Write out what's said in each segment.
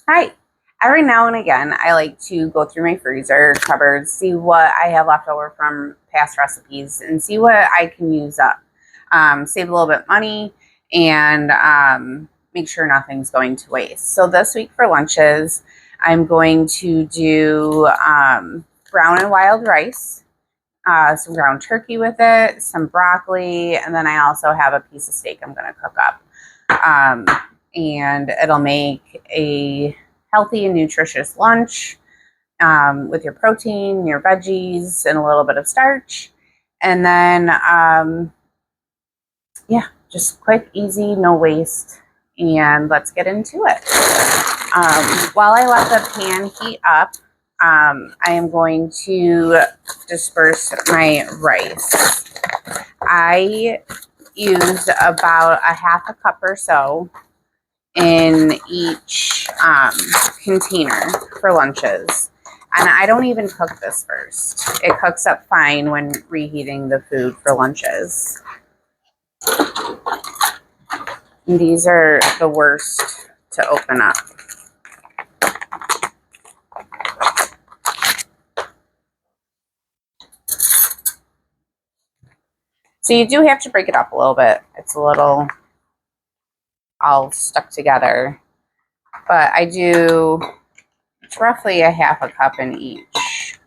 Hi. Every now and again, I like to go through my freezer cupboards, see what I have left over from past recipes, and see what I can use up. Save a little bit of money and make sure nothing's going to waste. So this week for lunches, I'm going to do brown and wild rice, some ground turkey with it, some broccoli, and then I also have a piece of steak I'm going to cook up. And it'll make a healthy and nutritious lunch with your protein, your veggies, and a little bit of starch. And then, yeah, just quick, easy, no waste. And let's get into it. While I let the pan heat up, I am going to disperse my rice. I use about a half a cup or so in each container for lunches. And I don't even cook this first. It cooks up fine when reheating the food for lunches. And these are the worst to open up. So you do have to break it up a little bit. It's a little all stuck together. But I do, it's roughly a half a cup in each.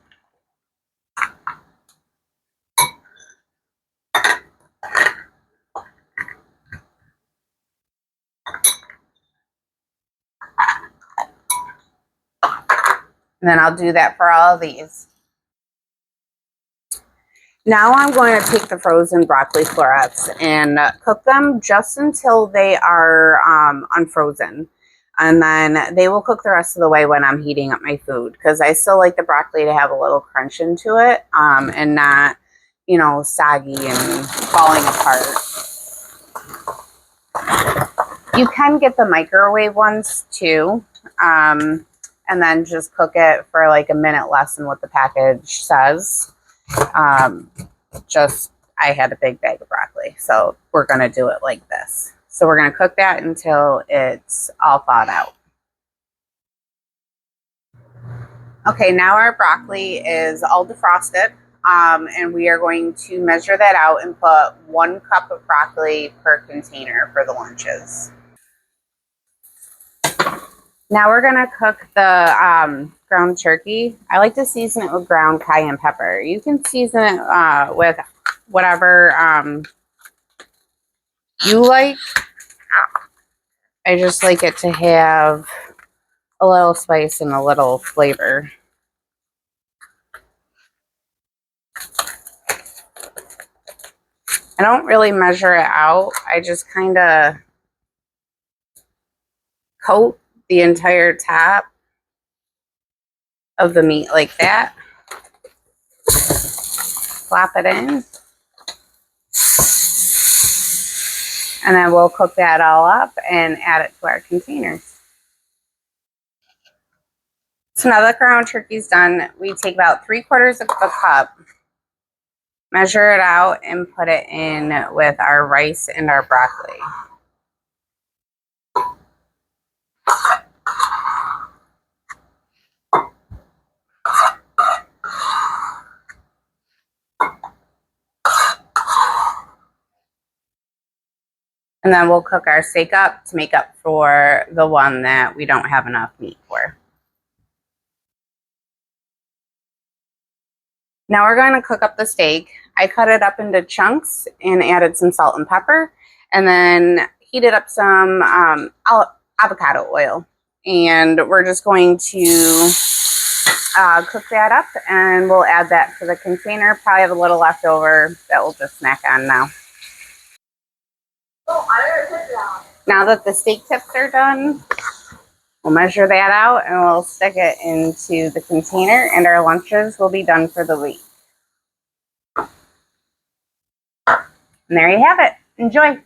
And then I'll do that for all of these. Now I'm going to take the frozen broccoli florets and cook them just until they are unfrozen. And then they will cook the rest of the way when I'm heating up my food, because I still like the broccoli to have a little crunch into it and not, you know, soggy and falling apart. You can get the microwave ones too, and then just cook it for like a minute less than what the package says. I had a big bag of broccoli, so we're going to do it like this. So we're going to cook that until it's all thawed out. Okay, now our broccoli is all defrosted, and we are going to measure that out and put 1 cup of broccoli per container for the lunches. Now we're going to cook the ground turkey. I like to season it with ground cayenne pepper. You can season it with whatever you like. I just like it to have a little spice and a little flavor. I don't really measure it out. I just kind of coat the entire top of the meat like that. Flop it in. And then we'll cook that all up and add it to our containers. So now that ground turkey's done, we take about 3/4 of a cup, measure it out, and put it in with our rice and our broccoli. And then we'll cook our steak up to make up for the one that we don't have enough meat for. Now we're going to cook up the steak. I cut it up into chunks and added some salt and pepper, and then heated up some avocado oil. And we're just going to cook that up, and we'll add that to the container. Probably have a little left over that we'll just snack on now. Now that the steak tips are done, we'll measure that out and we'll stick it into the container, and our lunches will be done for the week. And there you have it. Enjoy.